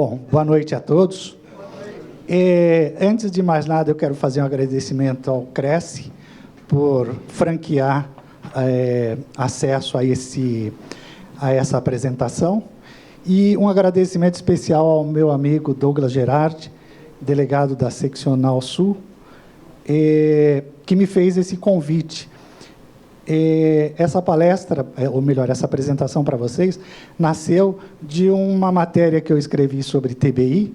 Bom, boa noite a todos. Antes de mais nada, eu quero fazer um agradecimento ao Cresce por franquear acesso a essa apresentação, e um agradecimento especial ao meu amigo Douglas Gerardi, delegado da Seccional Sul, que me fez esse convite. Essa palestra, ou melhor, essa apresentação para vocês, nasceu de uma matéria que eu escrevi sobre TBI,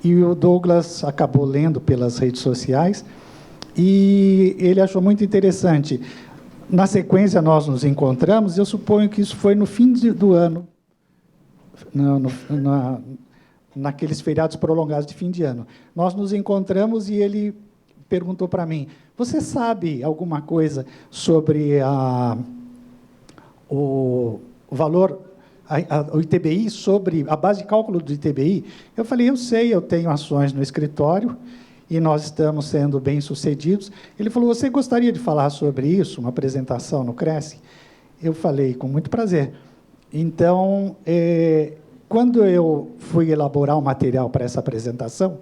e o Douglas acabou lendo pelas redes sociais, e ele achou muito interessante. Na sequência, nós nos encontramos, eu suponho que isso foi no fim do ano, naqueles feriados prolongados de fim de ano. Nós nos encontramos e ele perguntou para mim: você sabe alguma coisa sobre o valor, o ITBI, sobre a base de cálculo do ITBI? Eu falei: eu sei, eu tenho ações no escritório e nós estamos sendo bem-sucedidos. Ele falou: você gostaria de falar sobre isso, uma apresentação no Cresce? Eu falei: com muito prazer. Então, quando eu fui elaborar o material para essa apresentação,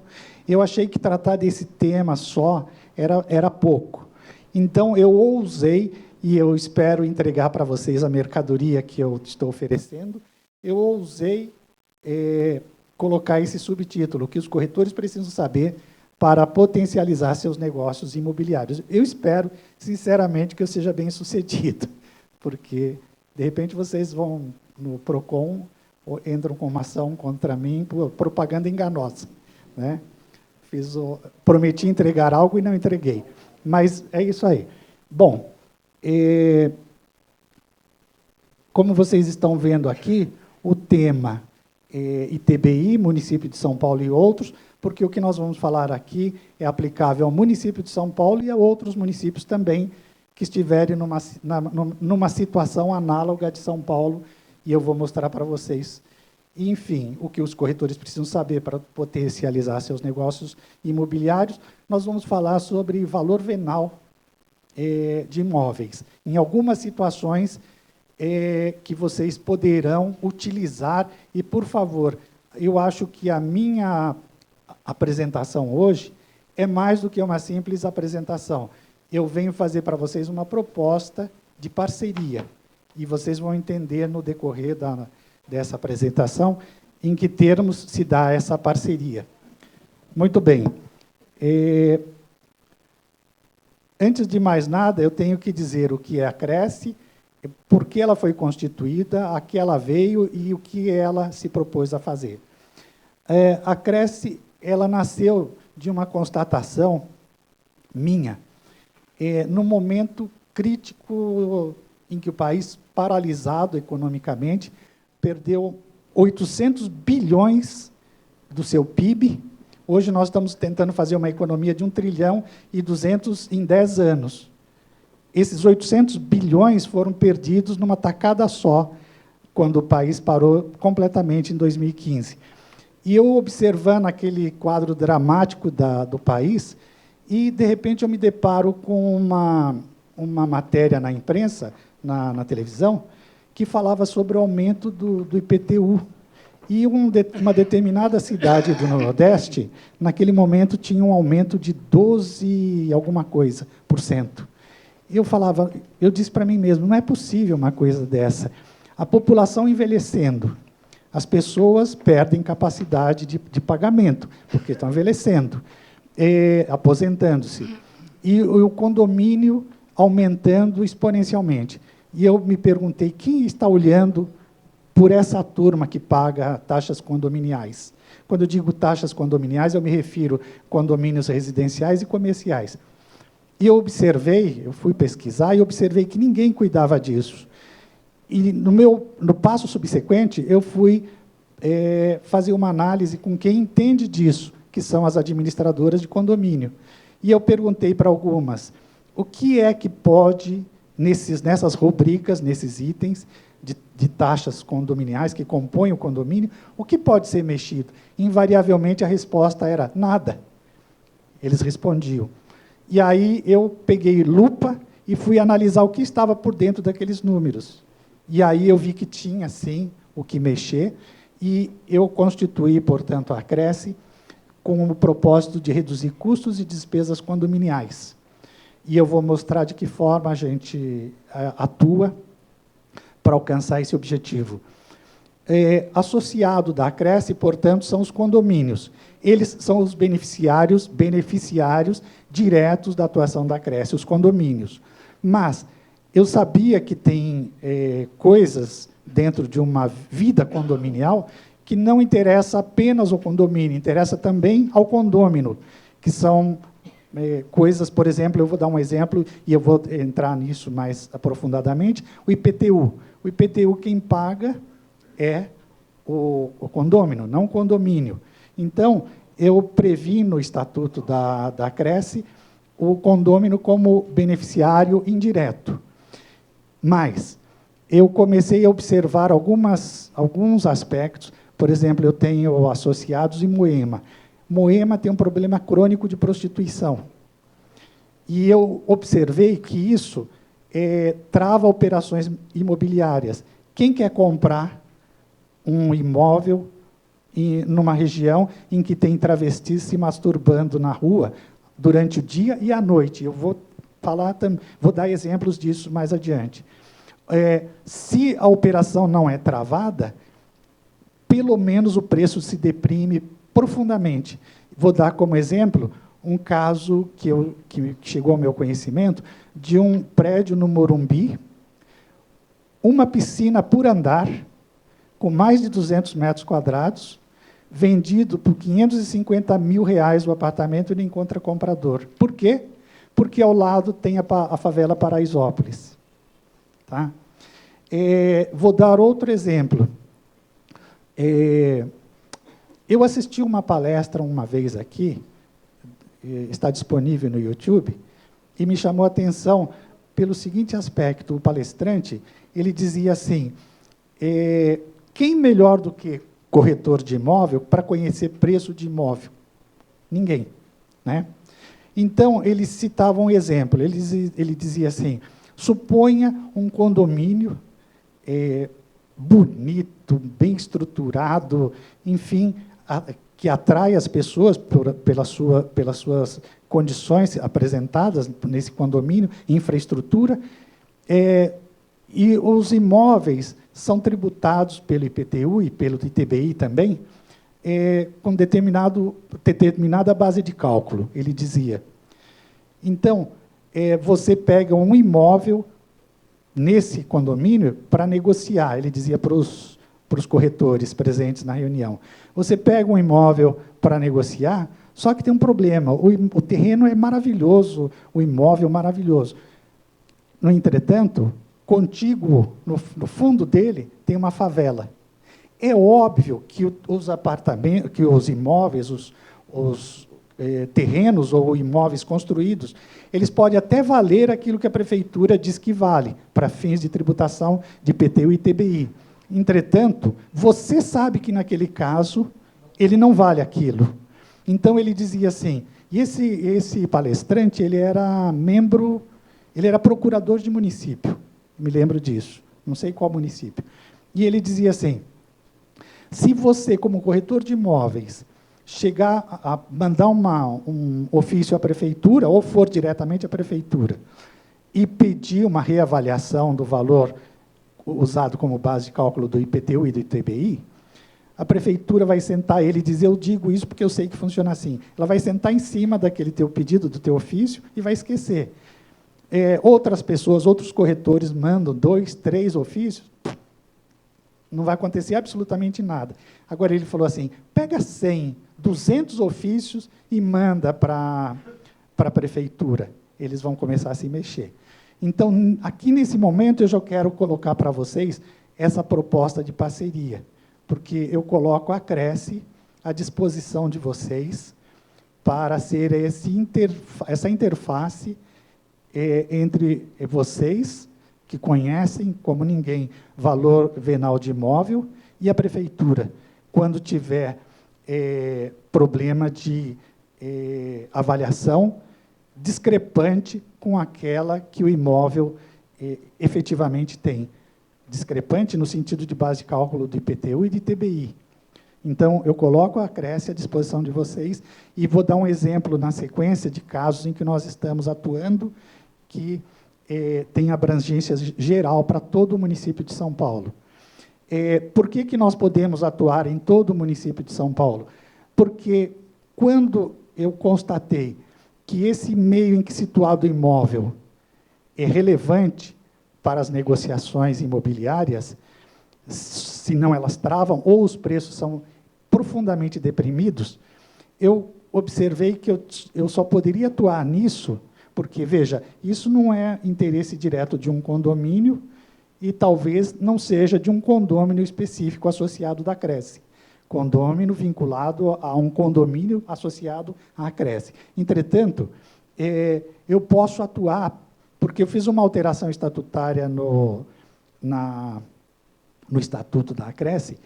eu achei que tratar desse tema só era pouco. Então, eu ousei, e eu espero entregar para vocês a mercadoria que eu estou oferecendo, eu ousei colocar esse subtítulo: que os corretores precisam saber para potencializar seus negócios imobiliários. Eu espero, sinceramente, que eu seja bem-sucedido, porque, de repente, vocês vão no PROCON, ou entram com uma ação contra mim por propaganda enganosa, né? Prometi entregar algo e não entreguei. Mas é isso aí. Bom, como vocês estão vendo aqui, o tema ITBI, município de São Paulo e outros, porque o que nós vamos falar aqui é aplicável ao município de São Paulo e a outros municípios também que estiverem numa situação análoga de São Paulo, e eu vou mostrar para vocês, enfim, o que os corretores precisam saber para potencializar seus negócios imobiliários. Nós vamos falar sobre valor venal de imóveis, em algumas situações que vocês poderão utilizar. E, por favor, eu acho que a minha apresentação hoje é mais do que uma simples apresentação. Eu venho fazer para vocês uma proposta de parceria, e vocês vão entender no decorrer dessa apresentação em que termos se dá essa parceria. Muito bem. Antes de mais nada, eu tenho que dizer o que é a Cresce, por que ela foi constituída, a que ela veio e o que ela se propôs a fazer. A Cresce, ela nasceu de uma constatação minha, no momento crítico em que o país, paralisado economicamente, perdeu 800 bilhões do seu PIB. Hoje nós estamos tentando fazer uma economia de 1 trilhão e 200 em 10 anos. Esses 800 bilhões foram perdidos numa tacada só, quando o país parou completamente em 2015. E eu, observando aquele quadro dramático do país, e, de repente, eu me deparo com uma matéria na imprensa, na televisão, que falava sobre o aumento do IPTU. E uma determinada cidade do Nordeste, naquele momento, tinha um aumento de 12 alguma coisa por cento. Eu disse para mim mesmo: não é possível uma coisa dessa. A população envelhecendo, as pessoas perdem capacidade de pagamento, porque estão envelhecendo, aposentando-se, e o condomínio aumentando exponencialmente. E eu me perguntei: quem está olhando por essa turma que paga taxas condominiais? Quando eu digo taxas condominiais, eu me refiro a condomínios residenciais e comerciais. E eu fui pesquisar e observei que ninguém cuidava disso. E, no passo subsequente, eu fui fazer uma análise com quem entende disso, que são as administradoras de condomínio. E eu perguntei para algumas: o que é que pode, nessas rubricas, nesses itens de taxas condominiais que compõem o condomínio, o que pode ser mexido? Invariavelmente, a resposta era: nada. Eles respondiam. E aí eu peguei lupa e fui analisar o que estava por dentro daqueles números. E aí eu vi que tinha, sim, o que mexer, e eu constituí, portanto, a Cresce com o propósito de reduzir custos e despesas condominiais. E eu vou mostrar de que forma a gente atua para alcançar esse objetivo. Associado da Cresce, portanto, são os condomínios. Eles são os beneficiários diretos da atuação da Cresce, os condomínios. Mas eu sabia que tem coisas dentro de uma vida condominial que não interessa apenas ao condomínio, interessa também ao condômino, que são coisas, por exemplo, eu vou dar um exemplo, e eu vou entrar nisso mais aprofundadamente, o IPTU. O IPTU, quem paga é o condômino, não o condomínio. Então, eu previ no Estatuto da Cresce o condômino como beneficiário indireto. Mas eu comecei a observar alguns aspectos. Por exemplo, eu tenho associados em Moema. Moema tem um problema crônico de prostituição. E eu observei que isso trava operações imobiliárias. Quem quer comprar um imóvel numa região em que tem travestis se masturbando na rua durante o dia e à noite? Eu vou dar exemplos disso mais adiante. Se a operação não é travada, pelo menos o preço se deprime profundamente. Vou dar como exemplo um caso que chegou ao meu conhecimento de um prédio no Morumbi, uma piscina por andar, com mais de 200 metros quadrados, vendido por R$550 mil o apartamento e não encontra comprador. Por quê? Porque ao lado tem a favela Paraisópolis. Tá? Vou dar outro exemplo. Eu assisti uma palestra uma vez aqui, está disponível no YouTube, e me chamou a atenção pelo seguinte aspecto. O palestrante, ele dizia assim, quem melhor do que corretor de imóvel para conhecer preço de imóvel? Ninguém. Né? Então, ele citava um exemplo. Ele dizia assim, suponha um condomínio bonito, bem estruturado, enfim, que atrai as pessoas pelas suas condições apresentadas nesse condomínio, infraestrutura, e os imóveis são tributados pelo IPTU e pelo ITBI também, com determinada base de cálculo, ele dizia. Então, você pega um imóvel nesse condomínio para negociar, ele dizia para os corretores presentes na reunião. Você pega um imóvel para negociar, só que tem um problema, o terreno é maravilhoso, o imóvel é maravilhoso. No entretanto, contíguo, no fundo dele, tem uma favela. É óbvio que os apartamentos, que os imóveis, os terrenos ou imóveis construídos, eles podem até valer aquilo que a prefeitura diz que vale, para fins de tributação de IPTU e ITBI. Entretanto, você sabe que, naquele caso, ele não vale aquilo. Então, ele dizia assim, e esse palestrante, ele era procurador de município, me lembro disso, não sei qual município. E ele dizia assim, se você, como corretor de imóveis, chegar a mandar um ofício à prefeitura, ou for diretamente à prefeitura, e pedir uma reavaliação do valor usado como base de cálculo do IPTU e do ITBI, a prefeitura vai sentar ele e dizer, eu digo isso porque eu sei que funciona assim. Ela vai sentar em cima daquele teu pedido, do teu ofício, e vai esquecer. Outras pessoas, outros corretores mandam 2, 3 ofícios, não vai acontecer absolutamente nada. Agora, ele falou assim, pega 100, 200 ofícios e manda para a prefeitura. Eles vão começar a se mexer. Então, aqui nesse momento, eu já quero colocar para vocês essa proposta de parceria, porque eu coloco a Cresce à disposição de vocês para ser essa interface entre vocês, que conhecem, como ninguém, valor venal de imóvel, e a prefeitura, quando tiver problema de avaliação discrepante com aquela que o imóvel efetivamente tem. Discrepante no sentido de base de cálculo do IPTU e de ITBI. Então, eu coloco a Cresce à disposição de vocês e vou dar um exemplo na sequência de casos em que nós estamos atuando, que tem abrangência geral para todo o município de São Paulo. Por que nós podemos atuar em todo o município de São Paulo? Porque, quando eu constatei que esse meio em que situado o imóvel é relevante para as negociações imobiliárias, senão elas travam, ou os preços são profundamente deprimidos, eu observei que eu só poderia atuar nisso, porque, veja, isso não é interesse direto de um condomínio e talvez não seja de um condômino específico associado da Cresce. Condômino vinculado a um condomínio associado à Cresce. Entretanto, eu posso atuar, porque eu fiz uma alteração estatutária no Estatuto da Cresce,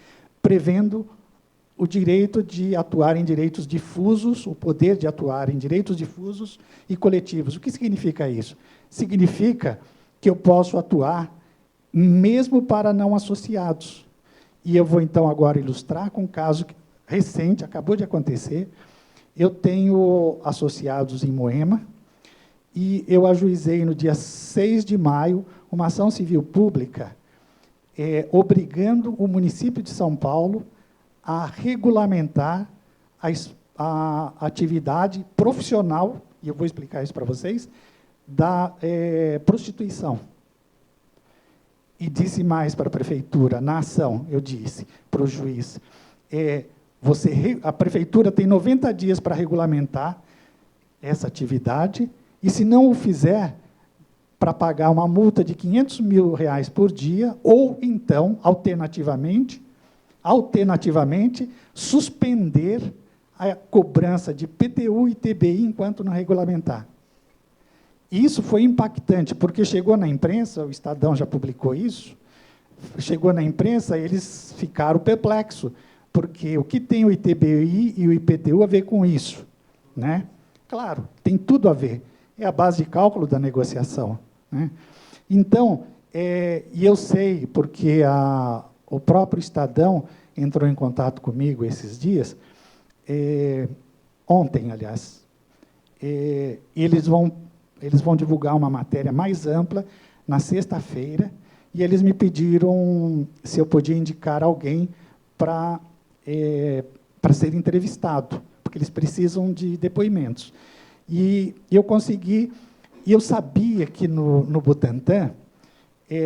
prevendo o direito de atuar em direitos difusos, o poder de atuar em direitos difusos e coletivos. O que significa isso? Significa que eu posso atuar mesmo para não associados. E eu vou, então, agora ilustrar com um caso recente, acabou de acontecer. Eu tenho associados em Moema, e eu ajuizei, no dia 6 de maio, uma ação civil pública obrigando o município de São Paulo a regulamentar a atividade profissional, e eu vou explicar isso para vocês, da prostituição. E disse mais para a prefeitura, na ação, eu disse para o juiz, a prefeitura tem 90 dias para regulamentar essa atividade, e, se não o fizer, para pagar uma multa de R$500 mil por dia, ou, então, alternativamente, suspender a cobrança de PTU e TBI enquanto não regulamentar. E isso foi impactante, porque chegou na imprensa, o Estadão já publicou isso, chegou na imprensa, eles ficaram perplexos, porque o que tem o ITBI e o IPTU a ver com isso? Né? Claro, tem tudo a ver. É a base de cálculo da negociação. Né? Então, e eu sei, porque o próprio Estadão entrou em contato comigo esses dias, ontem, aliás, e eles vão divulgar uma matéria mais ampla na sexta-feira, e eles me pediram se eu podia indicar alguém para ser entrevistado, porque eles precisam de depoimentos. E eu consegui, e eu sabia que no Butantã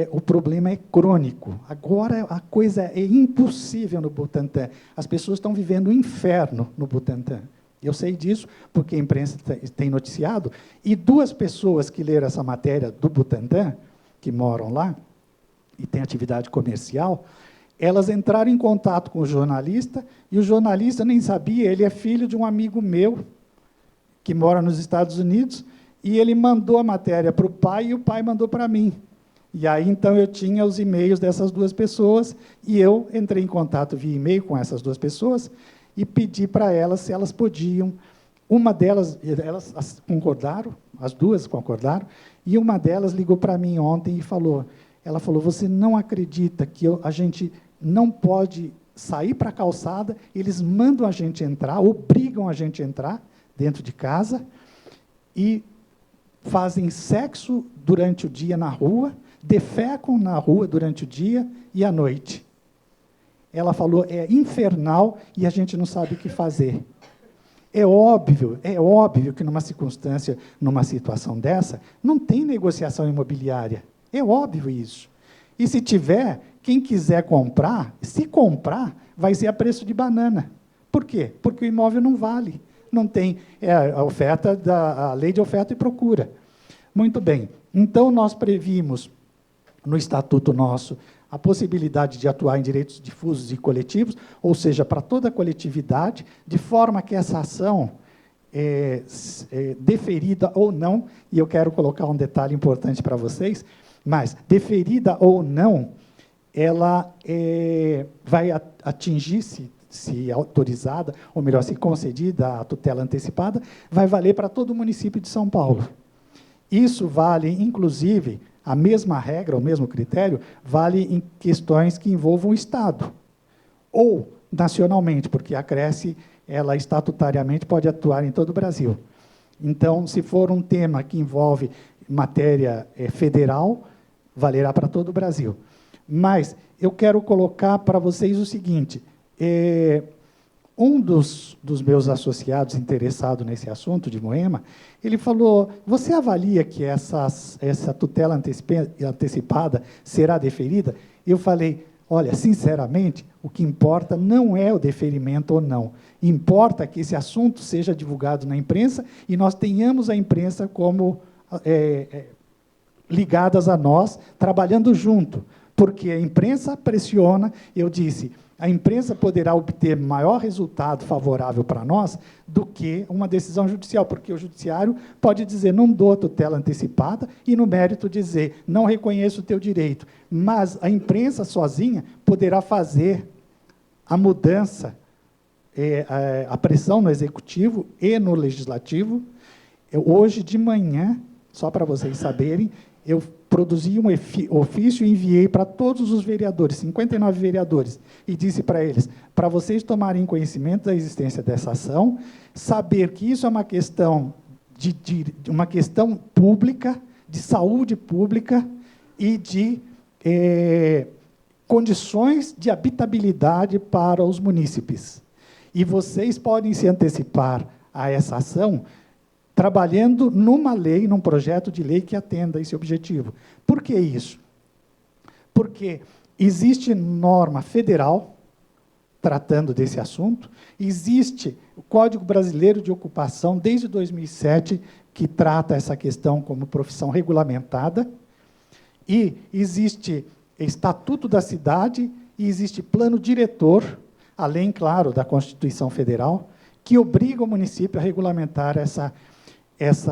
o problema é crônico. Agora a coisa é impossível no Butantã. As pessoas estão vivendo um inferno no Butantã. Eu sei disso porque a imprensa tem noticiado, e 2 pessoas que leram essa matéria do Butantã, que moram lá, e têm atividade comercial, elas entraram em contato com o jornalista, e o jornalista nem sabia, ele é filho de um amigo meu, que mora nos Estados Unidos, e ele mandou a matéria para o pai, e o pai mandou para mim. E aí, então, eu tinha os e-mails dessas 2 pessoas, e eu entrei em contato via e-mail com essas 2 pessoas, e pedi para elas se elas podiam. Uma delas, elas concordaram, as 2 concordaram, e uma delas ligou para mim ontem e ela falou, você não acredita que a gente não pode sair para a calçada, eles mandam a gente entrar, obrigam a gente a entrar dentro de casa, e fazem sexo durante o dia na rua, defecam na rua durante o dia e à noite. Ela falou, é infernal e a gente não sabe o que fazer. É óbvio que numa circunstância, numa situação dessa, não tem negociação imobiliária. É óbvio isso. E se tiver, quem quiser comprar, se comprar, vai ser a preço de banana. Por quê? Porque o imóvel não vale. Não tem a lei de oferta e procura. Muito bem. Então, nós previmos, no estatuto nosso, a possibilidade de atuar em direitos difusos e coletivos, ou seja, para toda a coletividade, de forma que essa ação, deferida ou não, e eu quero colocar um detalhe importante para vocês, mas, deferida ou não, ela vai atingir, se autorizada, ou melhor, se concedida a tutela antecipada, vai valer para todo o município de São Paulo. Isso vale, inclusive, a mesma regra, o mesmo critério, vale em questões que envolvam o Estado. Ou nacionalmente, porque a Cresce, ela estatutariamente pode atuar em todo o Brasil. Então, se for um tema que envolve matéria federal, valerá para todo o Brasil. Mas eu quero colocar para vocês o seguinte, um dos meus associados interessado nesse assunto de Moema, ele falou, você avalia que essa tutela antecipada será deferida? Eu falei, olha, sinceramente, o que importa não é o deferimento ou não. Importa que esse assunto seja divulgado na imprensa e nós tenhamos a imprensa como ligadas a nós, trabalhando junto. Porque a imprensa pressiona, eu disse, a imprensa poderá obter maior resultado favorável para nós do que uma decisão judicial, porque o judiciário pode dizer, não dou tutela antecipada, e no mérito dizer, não reconheço o teu direito. Mas a imprensa sozinha poderá fazer a mudança, a pressão no executivo e no legislativo. Hoje de manhã, só para vocês saberem, eu produzi um ofício e enviei para todos os vereadores, 59 vereadores, e disse para eles, para vocês tomarem conhecimento da existência dessa ação, saber que isso é uma questão, uma questão pública, de saúde pública e de condições de habitabilidade para os munícipes. E vocês podem se antecipar a essa ação trabalhando numa lei, num projeto de lei que atenda a esse objetivo. Por que isso? Porque existe norma federal tratando desse assunto, existe o Código Brasileiro de Ocupação, desde 2007, que trata essa questão como profissão regulamentada, e existe Estatuto da Cidade, e existe plano diretor, além, claro, da Constituição Federal, que obriga o município a regulamentar essa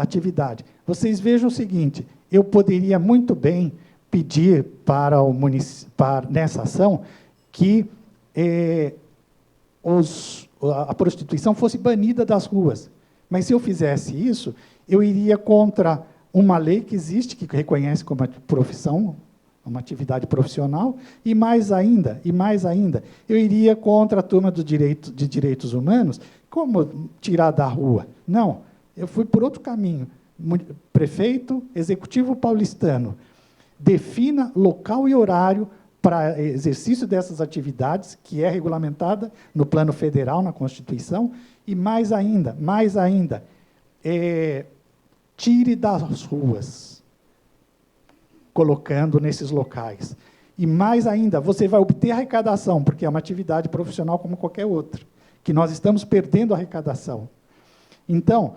atividade. Vocês vejam o seguinte, eu poderia muito bem pedir para o município, nessa ação, que a prostituição fosse banida das ruas. Mas, se eu fizesse isso, eu iria contra uma lei que existe, que reconhece como profissão, uma atividade profissional, e mais ainda, eu iria contra a turma de direitos humanos, como tirar da rua? Não. Eu fui por outro caminho. Prefeito, executivo paulistano, defina local e horário para exercício dessas atividades, que é regulamentada no plano federal, na Constituição, e mais ainda, tire das ruas, colocando nesses locais. E mais ainda, você vai obter arrecadação, porque é uma atividade profissional como qualquer outra, que nós estamos perdendo a arrecadação. Então,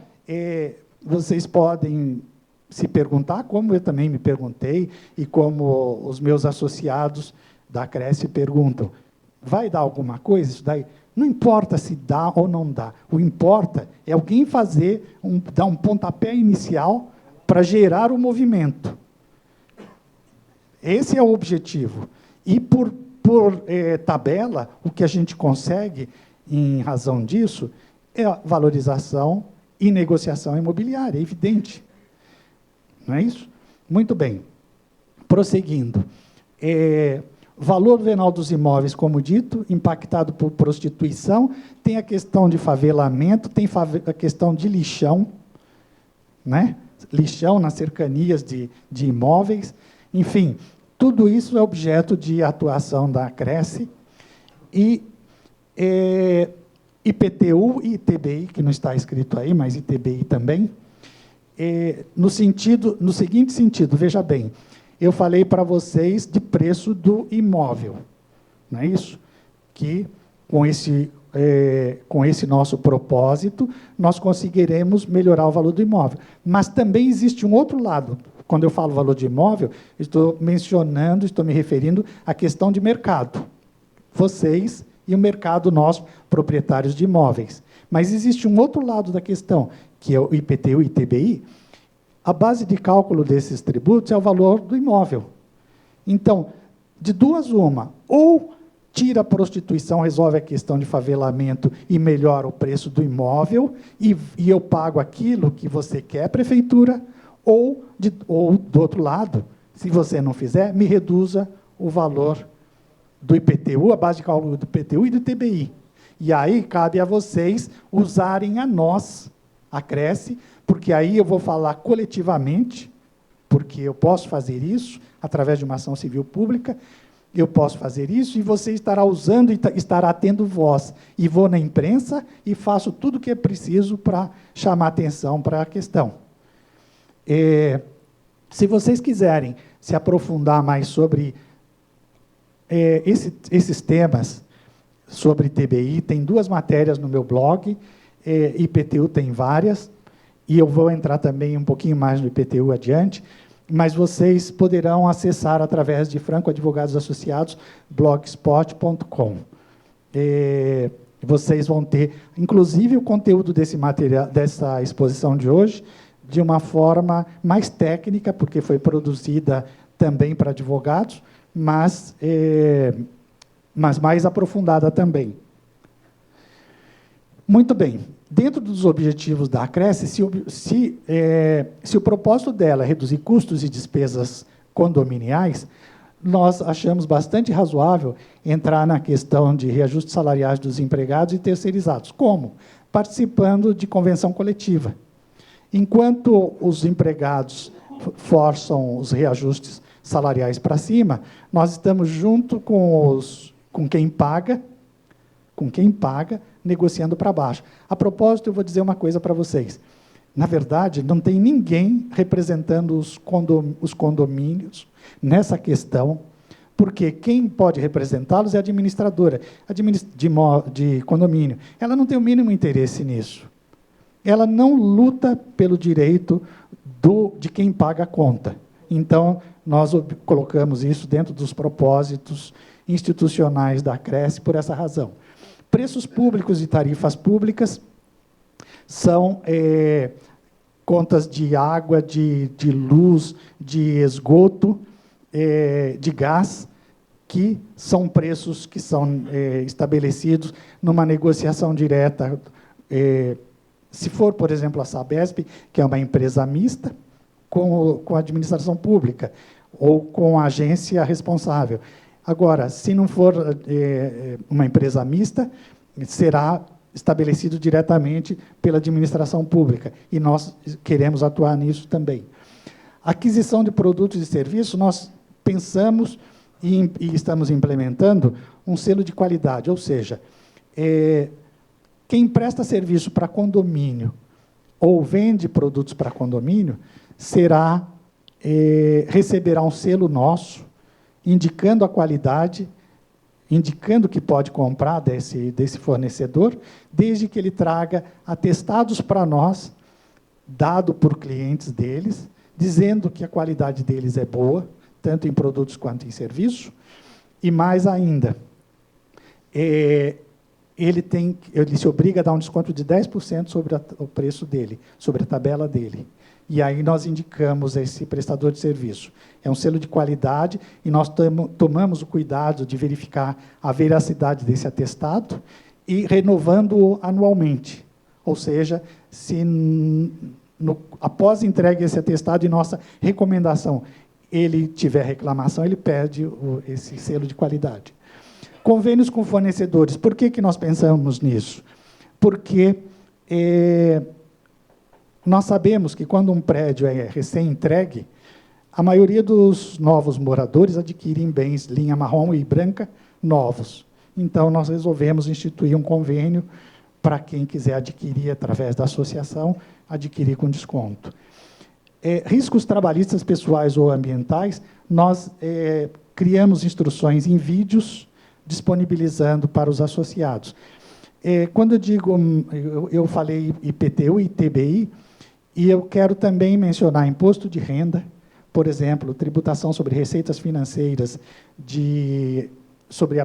vocês podem se perguntar, como eu também me perguntei, e como os meus associados da Cresce perguntam, vai dar alguma coisa isso daí? Não importa se dá ou não dá, o importa é alguém dar um pontapé inicial para gerar o movimento. Esse é o objetivo. E, por tabela, o que a gente consegue, em razão disso, é a valorização e negociação imobiliária, é evidente. Não é isso? Muito bem. Prosseguindo. Valor venal dos imóveis, como dito, impactado por prostituição, tem a questão de favelamento, tem a questão de lixão, né? Lixão nas cercanias de imóveis, enfim, tudo isso é objeto de atuação da Cresce, e IPTU e ITBI, que não está escrito aí, mas ITBI também, no seguinte sentido, veja bem, eu falei para vocês de preço do imóvel, não é isso? Que, com esse nosso propósito, nós conseguiremos melhorar o valor do imóvel. Mas também existe um outro lado. Quando eu falo valor de imóvel, estou me referindo à questão de mercado. Vocês e o mercado nós, proprietários de imóveis. Mas existe um outro lado da questão, que é o IPTU e ITBI. A base de cálculo desses tributos é o valor do imóvel. Então, de duas uma, ou tira a prostituição, resolve a questão de favelamento e melhora o preço do imóvel, e eu pago aquilo que você quer, prefeitura, ou, do outro lado, se você não fizer, me reduza o valor do IPTU, a base de cálculo do IPTU e do ITBI. E aí cabe a vocês usarem a nós, a Cresce, porque aí eu vou falar coletivamente, porque eu posso fazer isso através de uma ação civil pública, eu posso fazer isso, e você estará usando e estará tendo voz. E vou na imprensa e faço tudo o que é preciso para chamar atenção para a questão. Se vocês quiserem se aprofundar mais sobre esses temas, sobre TBI, tem 2 matérias no meu blog, IPTU tem várias, e eu vou entrar também um pouquinho mais no IPTU adiante, mas vocês poderão acessar através de Franco Advogados Associados, blogspot.com. Vocês vão ter, inclusive, o conteúdo desse material, dessa exposição de hoje, de uma forma mais técnica, porque foi produzida também para advogados, mas mais aprofundada também. Muito bem. Dentro dos objetivos da Cresce, se o propósito dela é reduzir custos e despesas condominiais, nós achamos bastante razoável entrar na questão de reajustes salariais dos empregados e terceirizados. Como? Participando de convenção coletiva. Enquanto os empregados forçam os reajustes salariais para cima, nós estamos junto com quem paga, negociando para baixo. A propósito, eu vou dizer uma coisa para vocês. Na verdade, não tem ninguém representando os condomínios nessa questão, porque quem pode representá-los é a administradora de condomínio. Ela não tem o mínimo interesse nisso. Ela não luta pelo direito de quem paga a conta. Então, nós colocamos isso dentro dos propósitos institucionais da Cresce por essa razão. Preços públicos e tarifas públicas são contas de água, de luz, de esgoto, de gás, que são preços que são estabelecidos numa negociação direta. Se for, por exemplo, a Sabesp, que é uma empresa mista, com a administração pública, ou com a agência responsável. Agora, se não for uma empresa mista, será estabelecido diretamente pela administração pública, e nós queremos atuar nisso também. Aquisição de produtos e serviços, nós pensamos e estamos implementando um selo de qualidade, ou seja, quem presta serviço para condomínio ou vende produtos para condomínio receberá um selo nosso, indicando a qualidade, indicando que pode comprar desse fornecedor, desde que ele traga atestados para nós, dado por clientes deles, dizendo que a qualidade deles é boa, tanto em produtos quanto em serviço, e mais ainda, ele se obriga a dar um desconto de 10% sobre o preço dele, sobre a tabela dele. E aí nós indicamos esse prestador de serviço. É um selo de qualidade e nós tomamos o cuidado de verificar a veracidade desse atestado e renovando-o anualmente. Ou seja, se após entregue esse atestado e nossa recomendação, ele tiver reclamação, ele perde esse selo de qualidade. Convênios com fornecedores. Por que nós pensamos nisso? Porque nós sabemos que, quando um prédio é recém-entregue, a maioria dos novos moradores adquirem bens linha marrom e branca novos. Então, nós resolvemos instituir um convênio para quem quiser adquirir através da associação, adquirir com desconto. Riscos trabalhistas pessoais ou ambientais, nós criamos instruções em vídeos, disponibilizando para os associados. Quando eu digo, eu falei IPTU e TBI, e eu quero também mencionar imposto de renda, por exemplo, tributação sobre receitas financeiras, sobre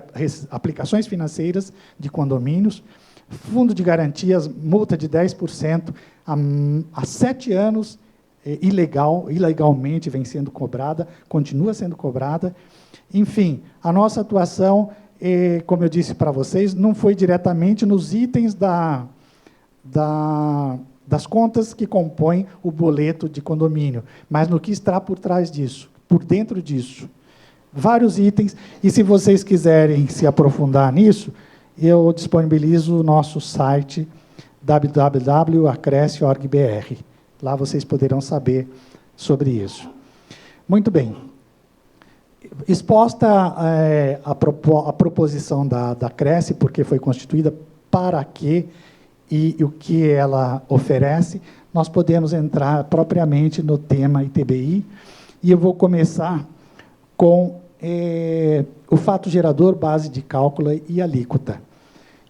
aplicações financeiras de condomínios, fundo de garantias, multa de 10%, há 7 anos, ilegalmente vem sendo cobrada, continua sendo cobrada. Enfim, a nossa atuação, como eu disse para vocês, não foi diretamente nos itens das contas que compõem o boleto de condomínio, mas no que está por trás disso, por dentro disso. Vários itens, e se vocês quiserem se aprofundar nisso, eu disponibilizo o nosso site www.acresce.org.br. Lá vocês poderão saber sobre isso. Muito bem. Exposta a proposição da Cresce, porque foi constituída, para quê e o que ela oferece, nós podemos entrar propriamente no tema ITBI, e eu vou começar com o fato gerador, base de cálculo e alíquota.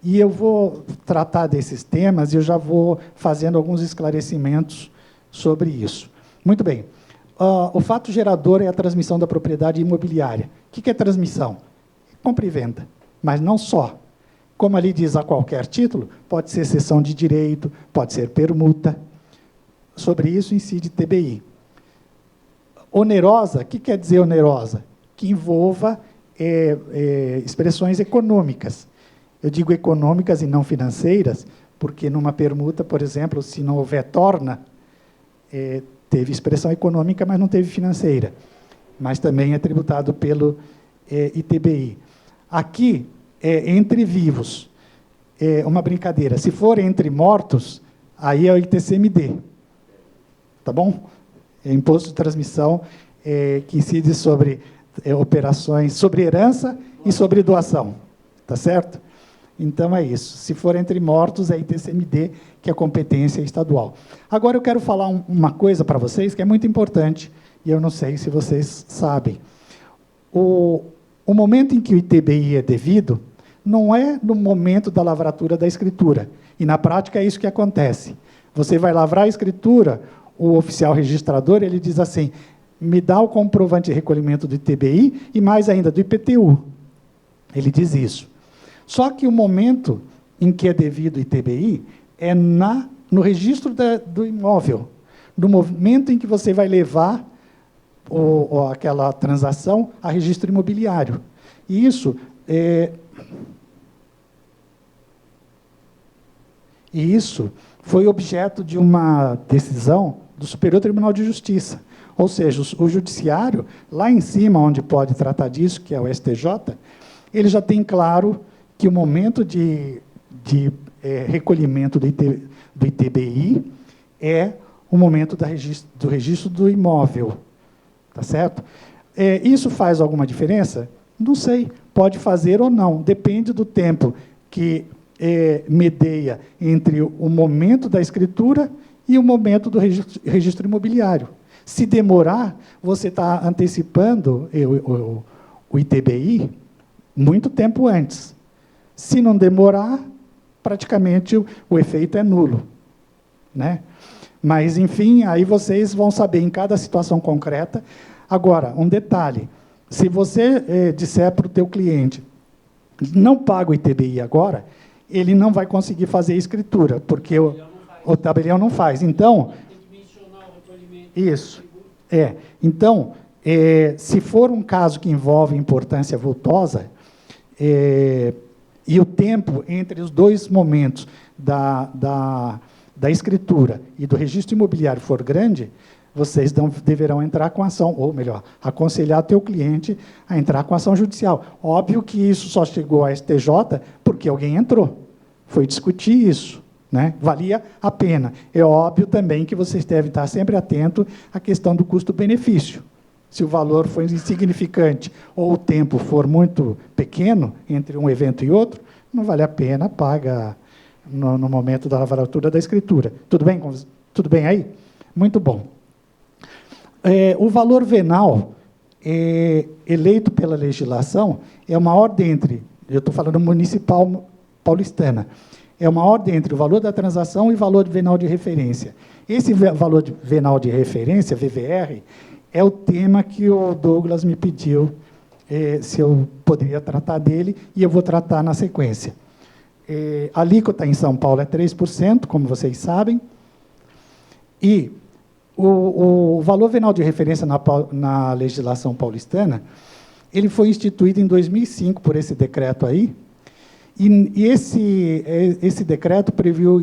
E eu vou tratar desses temas e eu já vou fazendo alguns esclarecimentos sobre isso. Muito bem. O fato gerador é a transmissão da propriedade imobiliária. O que é transmissão? Compra e venda, mas não só. Como ali diz, a qualquer título, pode ser cessão de direito, pode ser permuta. Sobre isso incide TBI. Onerosa, o que quer dizer onerosa? Que envolva expressões econômicas. Eu digo econômicas e não financeiras, porque numa permuta, por exemplo, se não houver torna, teve expressão econômica, mas não teve financeira. Mas também é tributado pelo ITBI. Aqui, entre vivos, uma brincadeira. Se for entre mortos, aí é o ITCMD. Tá bom? É imposto de transmissão que incide sobre operações, sobre herança e sobre doação. Tá certo? Então, é isso. Se for entre mortos, é ITCMD, que é competência estadual. Agora, eu quero falar uma coisa para vocês que é muito importante, e eu não sei se vocês sabem. O momento em que o ITBI é devido não é no momento da lavratura da escritura. E, na prática, é isso que acontece. Você vai lavrar a escritura, o oficial registrador ele diz assim, me dá o comprovante de recolhimento do ITBI e, mais ainda, do IPTU. Ele diz isso. Só que o momento em que é devido o ITBI é no registro do imóvel, no momento em que você vai levar aquela transação a registro imobiliário. E isso foi objeto de uma decisão do Superior Tribunal de Justiça. Ou seja, o judiciário, lá em cima, onde pode tratar disso, que é o STJ, ele já tem claro que o momento de recolhimento do ITBI é o momento do registro do imóvel. Tá certo? Isso faz alguma diferença? Não sei. Pode fazer ou não. Depende do tempo que medeia entre o momento da escritura e o momento do registro imobiliário. Se demorar, você está antecipando o ITBI muito tempo antes. Se não demorar, praticamente o efeito é nulo. Né? Mas, enfim, aí vocês vão saber em cada situação concreta. Agora, um detalhe. Se você disser para o teu cliente, não paga o ITBI agora, ele não vai conseguir fazer a escritura, porque o tabelião não faz. Então, isso. Então, se for um caso que envolve importância vultosa, e o tempo entre os dois momentos da escritura e do registro imobiliário for grande, vocês deverão entrar com ação, ou melhor, aconselhar teu cliente a entrar com ação judicial. Óbvio que isso só chegou à STJ porque alguém entrou, foi discutir isso. Né? Valia a pena. É óbvio também que vocês devem estar sempre atentos à questão do custo-benefício. Se o valor for insignificante ou o tempo for muito pequeno entre um evento e outro, não vale a pena, paga no momento da lavratura da escritura. Tudo bem? Tudo bem aí? Muito bom. O valor venal eleito pela legislação é uma ordem entre, eu estou falando municipal paulistana, é uma ordem entre o valor da transação e o valor venal de referência. Esse valor venal de referência, VVR, é o tema que o Douglas me pediu se eu poderia tratar dele, e eu vou tratar na sequência. A alíquota em São Paulo é 3%, como vocês sabem, e o valor venal de referência na legislação paulistana, ele foi instituído em 2005 por esse decreto aí, e esse decreto previu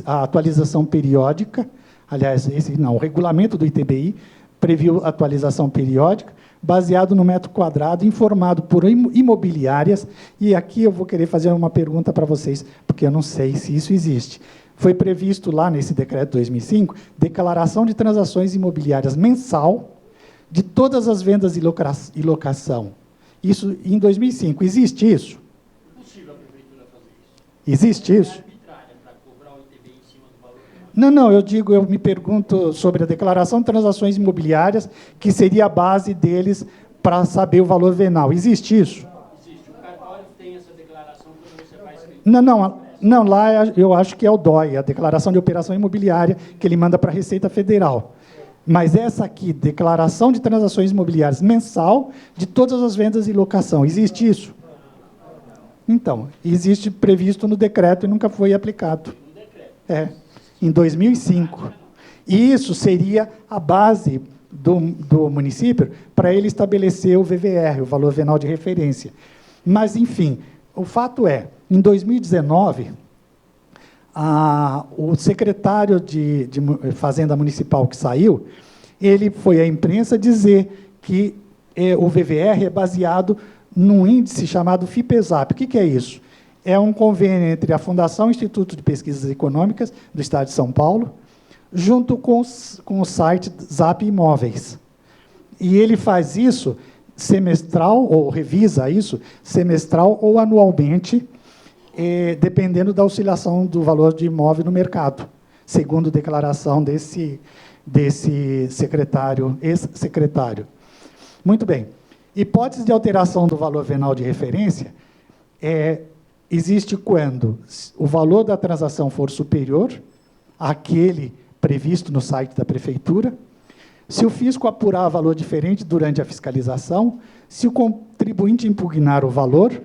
a atualização periódica, aliás, o regulamento do ITBI previu atualização periódica, baseado no metro quadrado, informado por imobiliárias, e aqui eu vou querer fazer uma pergunta para vocês, porque eu não sei se isso existe. Foi previsto lá nesse decreto 2005, declaração de transações imobiliárias mensal de todas as vendas e locação. Isso em 2005. Existe isso? É possível a prefeitura fazer isso. Existe isso? Arbitrária para cobrar o ITBI em cima do valor. Não, eu me pergunto sobre a declaração de transações imobiliárias, que seria a base deles para saber o valor venal. Existe isso? Existe. O cartório tem essa declaração quando você faz... Não, lá eu acho que é o DOI, a Declaração de Operação Imobiliária, que ele manda para a Receita Federal. Mas essa aqui, Declaração de Transações Imobiliárias mensal de todas as vendas e locação, existe isso? Então, existe previsto no decreto e nunca foi aplicado. Em 2005. E isso seria a base do município para ele estabelecer o VVR, o Valor Venal de Referência. Mas, enfim, o fato é, em 2019, o secretário de Fazenda Municipal que saiu, ele foi à imprensa dizer que o VVR é baseado num índice chamado FIPESAP. O que é isso? É um convênio entre a Fundação Instituto de Pesquisas Econômicas do Estado de São Paulo, junto com o site Zap Imóveis. E ele faz isso semestral, ou revisa isso, semestral ou anualmente, dependendo da oscilação do valor de imóvel no mercado, segundo declaração desse secretário, ex-secretário. Muito bem. Hipótese de alteração do valor venal de referência existe quando o valor da transação for superior àquele previsto no site da prefeitura, se o fisco apurar valor diferente durante a fiscalização, se o contribuinte impugnar o valor,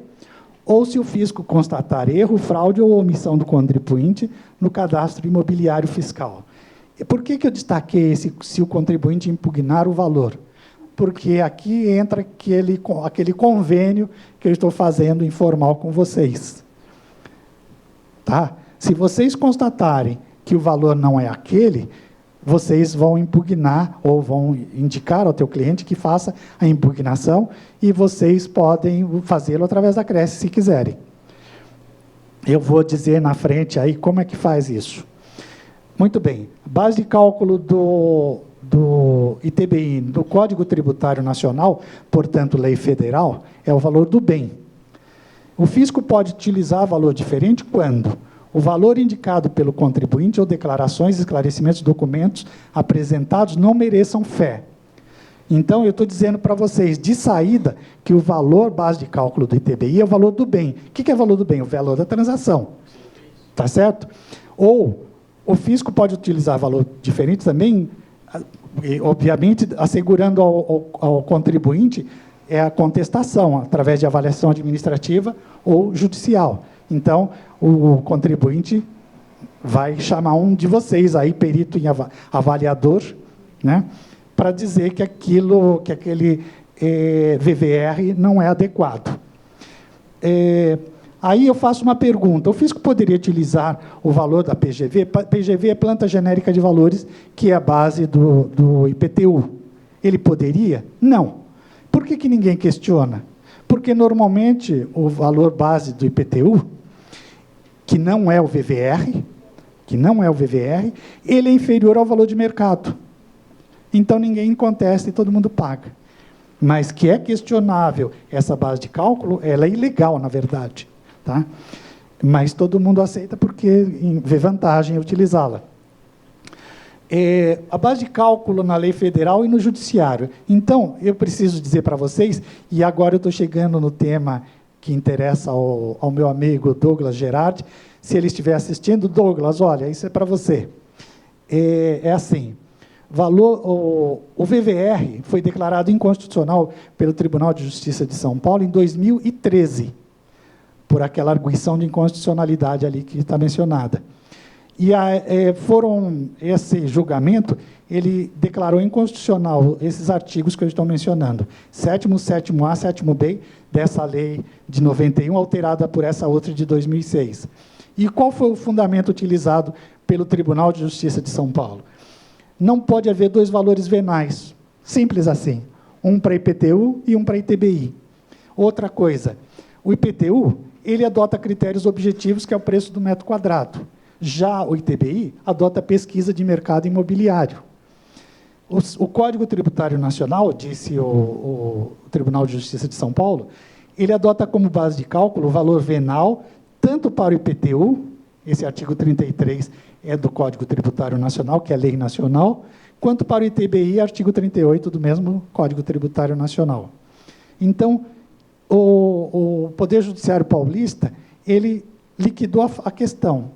ou se o fisco constatar erro, fraude ou omissão do contribuinte no cadastro imobiliário fiscal. E por que eu destaquei se o contribuinte impugnar o valor? Porque aqui entra aquele convênio que eu estou fazendo informal com vocês. Tá? Se vocês constatarem que o valor não é aquele, vocês vão impugnar ou vão indicar ao teu cliente que faça a impugnação e vocês podem fazê-lo através da Cresce, se quiserem. Eu vou dizer na frente aí como é que faz isso. Muito bem. Base de cálculo do ITBI, do Código Tributário Nacional, portanto, lei federal, é o valor do bem. O fisco pode utilizar valor diferente quando o valor indicado pelo contribuinte ou declarações, esclarecimentos, documentos apresentados não mereçam fé. Então, eu estou dizendo para vocês, de saída, que o valor base de cálculo do ITBI é o valor do bem. O que é o valor do bem? O valor da transação. Tá certo? Ou o fisco pode utilizar valor diferente também, obviamente, assegurando ao contribuinte a contestação, através de avaliação administrativa ou judicial. Então, o contribuinte vai chamar um de vocês, aí, perito em avaliador, né, para dizer que aquele VVR não é adequado. Aí eu faço uma pergunta. O fisco poderia utilizar o valor da PGV? PGV é Planta Genérica de Valores, que é a base do IPTU. Ele poderia? Não. Por que ninguém questiona? Porque, normalmente, o valor base do IPTU, que não é o VVR, ele é inferior ao valor de mercado. Então, ninguém contesta e todo mundo paga. Mas que é questionável essa base de cálculo, ela é ilegal, na verdade. Tá? Mas todo mundo aceita porque vê vantagem em utilizá-la. A base de cálculo na lei federal e no judiciário. Então, eu preciso dizer para vocês, e agora eu estou chegando no tema que interessa ao meu amigo Douglas Gerardi, se ele estiver assistindo, Douglas, olha, isso é para você. Assim, o VVR foi declarado inconstitucional pelo Tribunal de Justiça de São Paulo em 2013, por aquela arguição de inconstitucionalidade ali que está mencionada. E esse julgamento, ele declarou inconstitucional esses artigos que eu estou mencionando, 7º, 7º-A, 7º-B, dessa lei de 91, alterada por essa outra de 2006. E qual foi o fundamento utilizado pelo Tribunal de Justiça de São Paulo? Não pode haver dois valores venais, simples assim. um para IPTU e um para ITBI. Outra coisa, o IPTU, ele adota critérios objetivos, que é o preço do metro quadrado. Já o ITBI adota pesquisa de mercado imobiliário. O Código Tributário Nacional, disse o Tribunal de Justiça de São Paulo, ele adota como base de cálculo o valor venal, tanto para o IPTU, esse artigo 33 é do Código Tributário Nacional, que é lei nacional, quanto para o ITBI, artigo 38 do mesmo Código Tributário Nacional. Então, o Poder Judiciário paulista, ele liquidou a questão,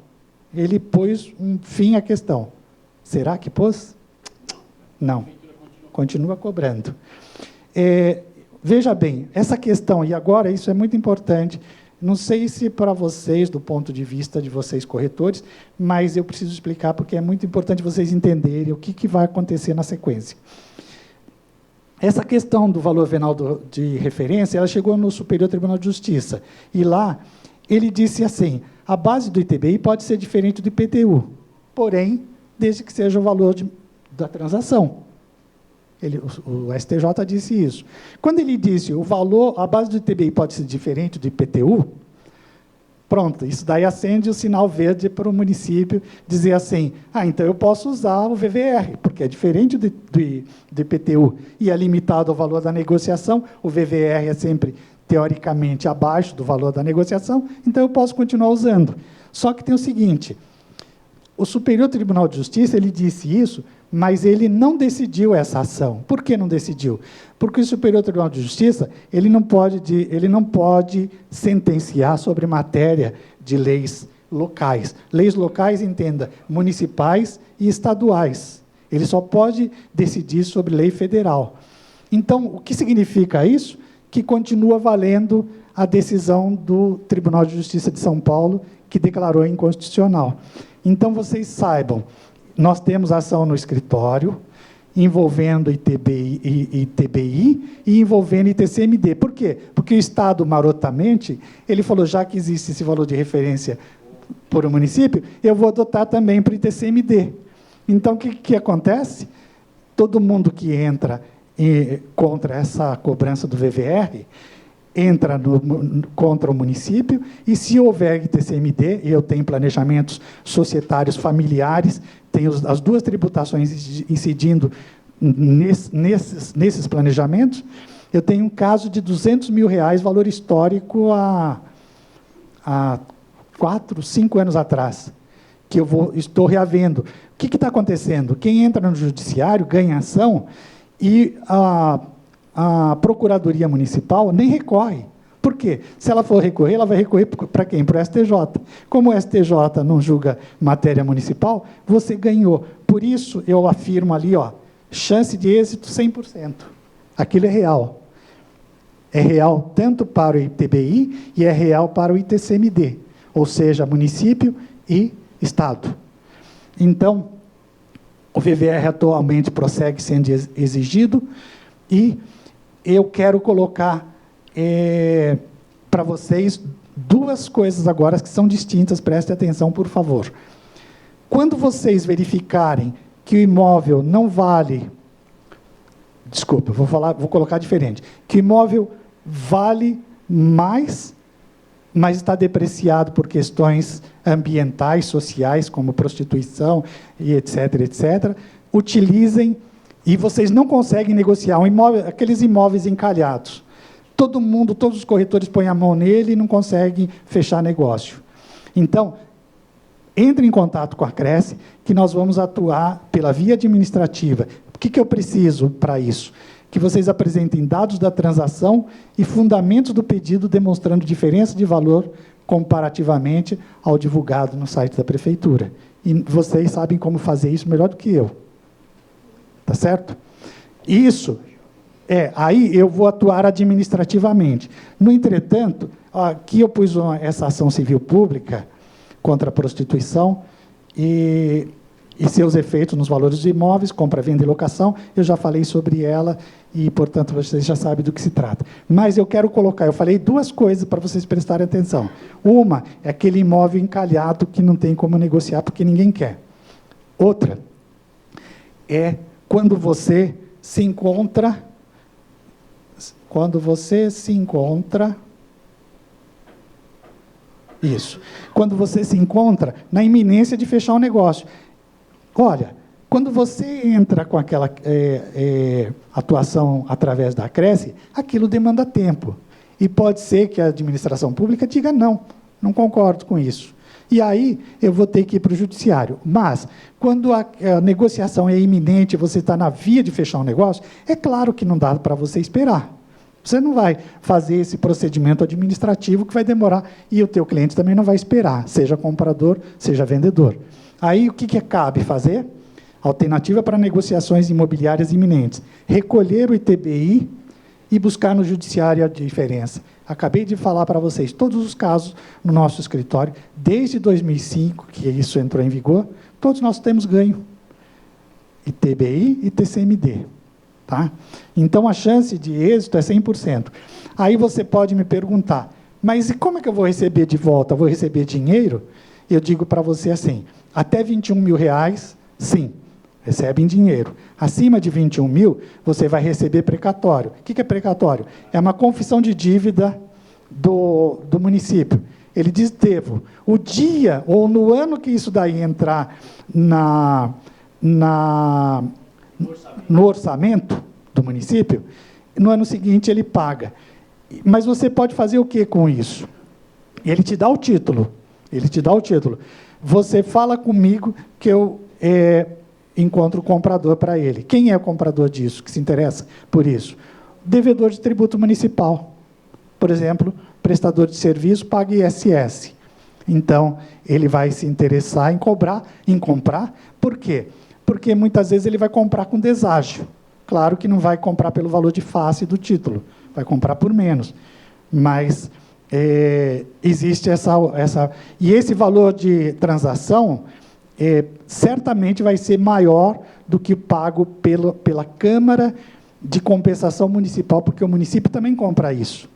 ele pôs um fim à questão. Será que pôs? Não, continua cobrando. Veja bem, essa questão, e agora isso é muito importante, não sei se para vocês, do ponto de vista de vocês corretores, mas eu preciso explicar porque é muito importante vocês entenderem o que vai acontecer na sequência. Essa questão do valor venal de referência, ela chegou no Superior Tribunal de Justiça, e lá ele disse assim, a base do ITBI pode ser diferente do IPTU, porém, desde que seja o valor da transação. O STJ disse isso. Quando ele disse a base do ITBI pode ser diferente do IPTU, pronto, isso daí acende o sinal verde para o município dizer assim, então eu posso usar o VVR, porque é diferente do IPTU e é limitado ao valor da negociação, o VVR é sempre, teoricamente, abaixo do valor da negociação, então eu posso continuar usando. Só que tem o seguinte, o Superior Tribunal de Justiça, ele disse isso, mas ele não decidiu essa ação. Por que não decidiu? Porque o Superior Tribunal de Justiça ele não pode sentenciar sobre matéria de leis locais. Leis locais, entenda, municipais e estaduais. Ele só pode decidir sobre lei federal. Então, o que significa isso? Que continua valendo a decisão do Tribunal de Justiça de São Paulo, que declarou inconstitucional. Então, vocês saibam, nós temos ação no escritório, envolvendo ITBI e ITBI e envolvendo ITCMD. Por quê? Porque o Estado, marotamente, ele falou, já que existe esse valor de referência por um município, eu vou adotar também para o ITCMD. Então, o que acontece? Todo mundo que entra contra essa cobrança do VVR, entra contra o município, e se houver ITCMD, e eu tenho planejamentos societários familiares, tenho as duas tributações incidindo nesses planejamentos, eu tenho um caso de R$200 mil, valor histórico há 4, 5 anos atrás, que estou reavendo. O que está acontecendo? Quem entra no judiciário ganha ação e a Procuradoria Municipal nem recorre. Por quê? Se ela for recorrer, ela vai recorrer para quem? Para o STJ. Como o STJ não julga matéria municipal, você ganhou. Por isso, eu afirmo ali, chance de êxito 100%. Aquilo é real. É real tanto para o ITBI e é real para o ITCMD, ou seja, município e Estado. Então, o VVR atualmente prossegue sendo exigido e eu quero colocar para vocês duas coisas agora que são distintas, prestem atenção, por favor. Quando vocês verificarem que o imóvel não vale... Desculpa, vou colocar diferente. Que o imóvel vale mais, mas está depreciado por questões ambientais, sociais, como prostituição, e etc., etc., utilizem, e vocês não conseguem negociar um imóvel, aqueles imóveis encalhados. Todos os corretores põem a mão nele e não conseguem fechar negócio. Então, entre em contato com a Cresce, que nós vamos atuar pela via administrativa. O que eu preciso para isso? Que vocês apresentem dados da transação e fundamentos do pedido demonstrando diferença de valor comparativamente ao divulgado no site da Prefeitura. E vocês sabem como fazer isso melhor do que eu. Tá certo? Isso... aí eu vou atuar administrativamente. No entretanto, aqui eu pus essa ação civil pública contra a prostituição e seus efeitos nos valores de imóveis, compra, venda e locação, eu já falei sobre ela e, portanto, vocês já sabem do que se trata. Mas eu quero colocar, eu falei duas coisas para vocês prestarem atenção. Uma é aquele imóvel encalhado que não tem como negociar porque ninguém quer. Outra é quando você se encontra Quando você se encontra... Isso. Quando você se encontra na iminência de fechar um negócio. Olha, quando você entra com aquela atuação através da Cresce, aquilo demanda tempo. E pode ser que a administração pública diga não, não concordo com isso. E aí eu vou ter que ir para o judiciário. Mas, quando a negociação é iminente, você está na via de fechar um negócio, é claro que não dá para você esperar. Você não vai fazer esse procedimento administrativo que vai demorar, e o teu cliente também não vai esperar, seja comprador, seja vendedor. Aí, o que cabe fazer? Alternativa para negociações imobiliárias iminentes. Recolher o ITBI e buscar no judiciário a diferença. Acabei de falar para vocês, todos os casos no nosso escritório, desde 2005, que isso entrou em vigor, todos nós temos ganho. ITBI e TCMD. Tá? Então, a chance de êxito é 100%. Aí você pode me perguntar, mas e como é que eu vou receber de volta? Vou receber dinheiro? Eu digo para você assim, até R$21 mil, sim, recebe em dinheiro. Acima de 21 mil, você vai receber precatório. O que é precatório? É uma confissão de dívida do município. Ele diz, devo. O dia, ou no ano que isso daí entrar no orçamento do município, no ano seguinte ele paga. Mas você pode fazer o que com isso? Ele te dá o título. Ele te dá o título. Você fala comigo que eu encontro o comprador para ele. Quem é o comprador disso, que se interessa por isso? Devedor de tributo municipal. Por exemplo, prestador de serviço paga ISS. Então, ele vai se interessar em comprar. Por quê? Porque muitas vezes ele vai comprar com deságio. Claro que não vai comprar pelo valor de face do título, vai comprar por menos. Mas existe essa... E esse valor de transação certamente vai ser maior do que pago pela Câmara de Compensação Municipal, porque o município também compra isso.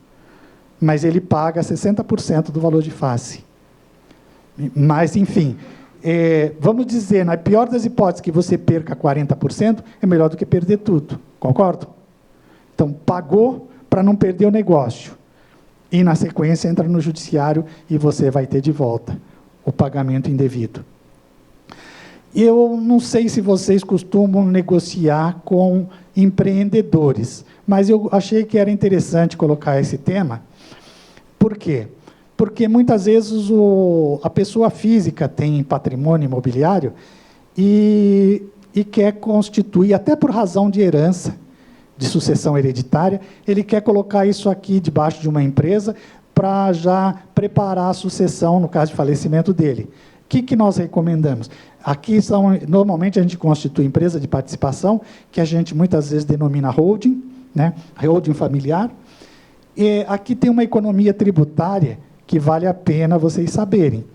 Mas ele paga 60% do valor de face. Mas, enfim... vamos dizer, na pior das hipóteses, que você perca 40%, é melhor do que perder tudo. Concordo? Então, pagou para não perder o negócio. E, na sequência, entra no judiciário e você vai ter de volta o pagamento indevido. Eu não sei se vocês costumam negociar com empreendedores, mas eu achei que era interessante colocar esse tema. Por quê? Porque muitas vezes a pessoa física tem patrimônio imobiliário e quer constituir, até por razão de herança, de sucessão hereditária, ele quer colocar isso aqui debaixo de uma empresa para já preparar a sucessão, no caso de falecimento dele. O que nós recomendamos? Aqui normalmente a gente constitui empresa de participação, que a gente muitas vezes denomina holding, né? Holding familiar. E aqui tem uma economia tributária que vale a pena vocês saberem.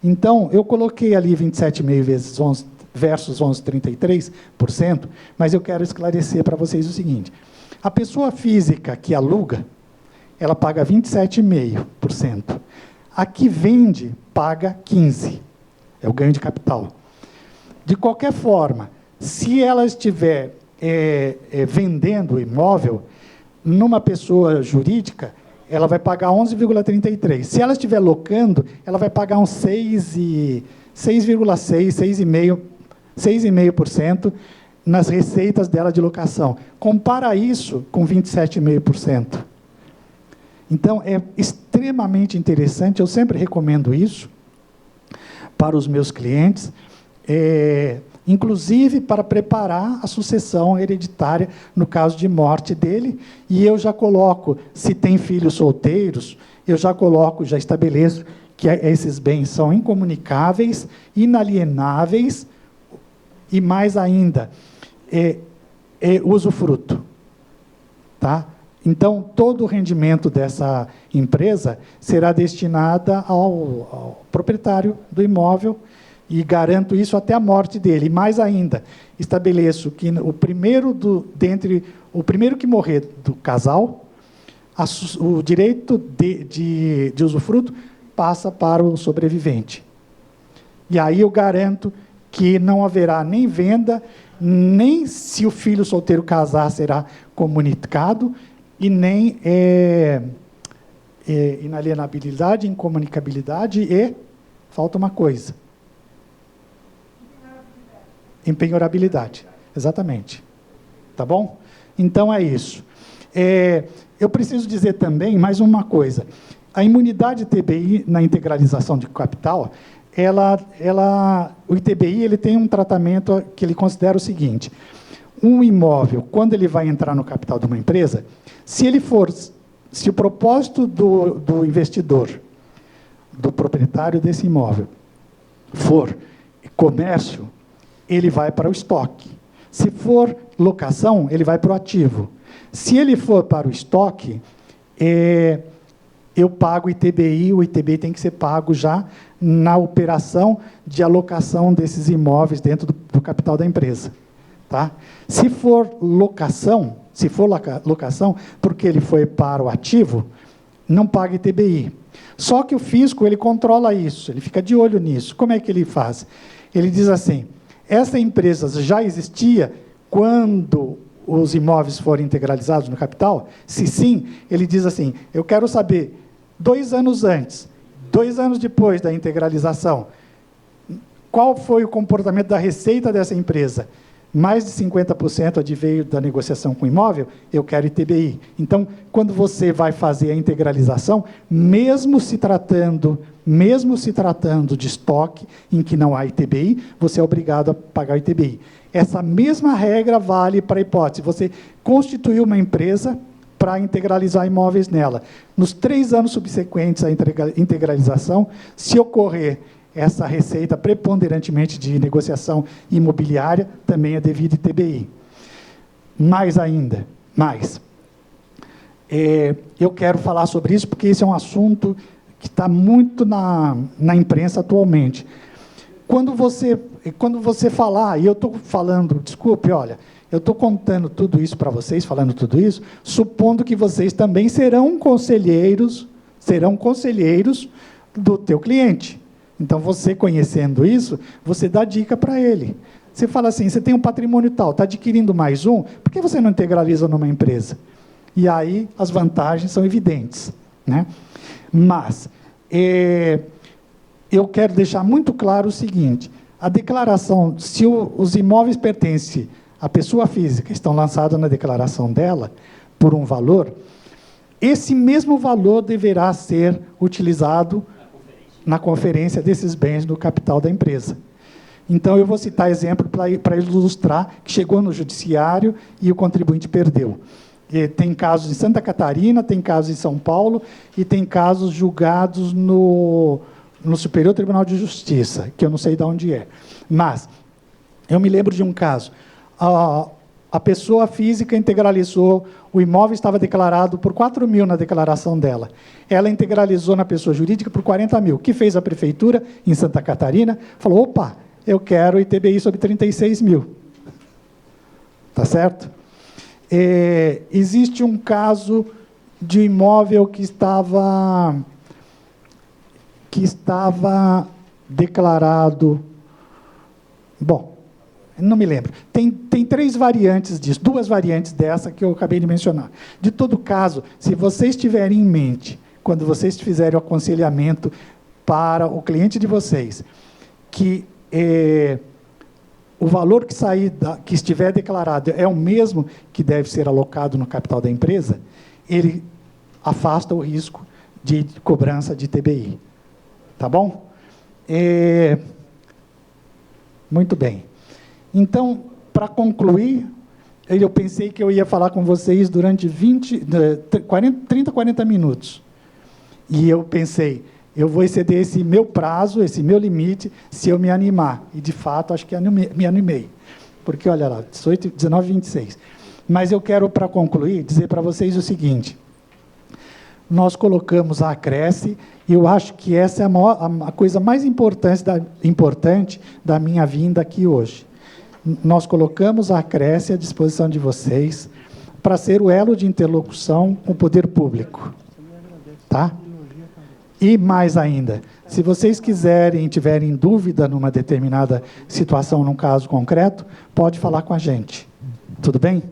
Então, eu coloquei ali 27,5 vezes 11 versus 11,33%, mas eu quero esclarecer para vocês o seguinte. A pessoa física que aluga, ela paga 27,5%. A que vende, paga 15%. É o ganho de capital. De qualquer forma, se ela estiver vendendo o imóvel, numa pessoa jurídica, ela vai pagar 11,33%. Se ela estiver locando, ela vai pagar uns 6,6%, 6,5% nas receitas dela de locação. Compara isso com 27,5%. Então, é extremamente interessante, eu sempre recomendo isso para os meus clientes, inclusive para preparar a sucessão hereditária no caso de morte dele, e eu já coloco, se tem filhos solteiros, eu já estabeleço que esses bens são incomunicáveis, inalienáveis, e mais ainda, usufruto. Tá? Então, todo o rendimento dessa empresa será destinada ao proprietário do imóvel, e garanto isso até a morte dele. E mais ainda, estabeleço que o primeiro que morrer do casal, o direito de usufruto passa para o sobrevivente. E aí eu garanto que não haverá nem venda, nem se o filho solteiro casar será comunicado, e nem inalienabilidade, incomunicabilidade e falta uma coisa. Empenhorabilidade, exatamente. Tá bom? Então é isso. Eu preciso dizer também mais uma coisa. A imunidade TBI na integralização de capital, o ITBI ele tem um tratamento que ele considera o seguinte: um imóvel, quando ele vai entrar no capital de uma empresa, se o propósito do investidor, do proprietário desse imóvel, for comércio, ele vai para o estoque. Se for locação, ele vai para o ativo. Se ele for para o estoque, eu pago o ITBI tem que ser pago já na operação de alocação desses imóveis dentro do capital da empresa. Tá? Se for locação, porque ele foi para o ativo, não paga ITBI. Só que o fisco, ele controla isso, ele fica de olho nisso. Como é que ele faz? Ele diz assim: essa empresa já existia quando os imóveis forem integralizados no capital? Se sim, ele diz assim: eu quero saber, 2 anos antes, 2 anos depois da integralização, qual foi o comportamento da receita dessa empresa? Mais de 50% adveio da negociação com o imóvel, eu quero ITBI. Então, quando você vai fazer a integralização, mesmo se tratando de estoque em que não há ITBI, você é obrigado a pagar o ITBI. Essa mesma regra vale para a hipótese. Você constituiu uma empresa para integralizar imóveis nela. Nos 3 anos subsequentes à integralização, se ocorrer essa receita preponderantemente de negociação imobiliária, também é devida ITBI. Mais ainda, eu quero falar sobre isso porque esse é um assunto que está muito na imprensa atualmente. Quando você falar, e eu estou falando, desculpe, olha, eu estou contando tudo isso para vocês, falando tudo isso, supondo que vocês também serão conselheiros do teu cliente. Então, você conhecendo isso, você dá dica para ele. Você fala assim: você tem um patrimônio tal, está adquirindo mais um, por que você não integraliza numa empresa? E aí, as vantagens são evidentes, né? Mas, eu quero deixar muito claro o seguinte: a declaração, se os imóveis pertencem à pessoa física, estão lançados na declaração dela, por um valor, esse mesmo valor deverá ser utilizado na conferência desses bens no capital da empresa. Então, eu vou citar exemplo para ilustrar que chegou no judiciário e o contribuinte perdeu. E tem casos em Santa Catarina, tem casos em São Paulo e tem casos julgados no Superior Tribunal de Justiça, que eu não sei de onde é. Mas eu me lembro de um caso. A pessoa física integralizou, o imóvel estava declarado por 4 mil na declaração dela. Ela integralizou na pessoa jurídica por 40 mil. O que fez a prefeitura em Santa Catarina? Falou: opa, eu quero ITBI sobre 36 mil. Tá certo? Existe um caso de um imóvel que estava declarado... Bom, não me lembro. Tem 3 variantes disso, 2 variantes dessa que eu acabei de mencionar. De todo caso, se vocês tiverem em mente, quando vocês fizerem o aconselhamento para o cliente de vocês, que o valor que estiver declarado é o mesmo que deve ser alocado no capital da empresa, ele afasta o risco de cobrança de ITBI. Tá bom? Muito bem. Então, para concluir, eu pensei que eu ia falar com vocês durante 30, 40 minutos. E eu pensei, eu vou exceder esse meu prazo, esse meu limite, se eu me animar. E, de fato, acho que me animei. Porque, olha lá, 18, 19, 26. Mas eu quero, para concluir, dizer para vocês o seguinte. Nós colocamos a Acresce, e eu acho que essa é a coisa mais importante da minha vinda aqui hoje. Nós colocamos a Acresce à disposição de vocês para ser o elo de interlocução com o poder público. Tá? E mais ainda, se vocês tiverem dúvida numa determinada situação, num caso concreto, pode falar com a gente. Tudo bem?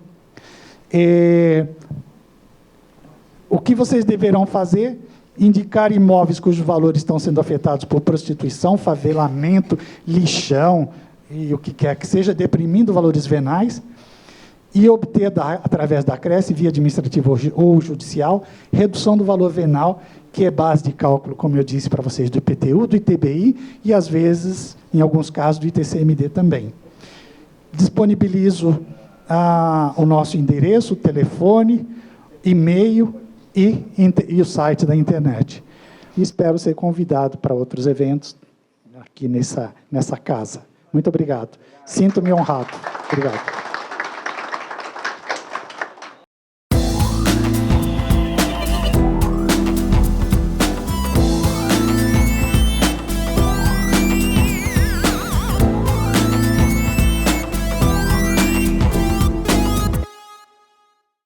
O que vocês deverão fazer? Indicar imóveis cujos valores estão sendo afetados por prostituição, favelamento, lixão e o que quer que seja, deprimindo valores venais, e obter, através da Cresce, via administrativa ou judicial, redução do valor venal, que é base de cálculo, como eu disse para vocês, do IPTU, do ITBI e, às vezes, em alguns casos, do ITCMD também. Disponibilizo o nosso endereço, o telefone, e-mail e o site da internet. E espero ser convidado para outros eventos aqui nessa casa. Muito obrigado. Sinto-me honrado. Obrigado.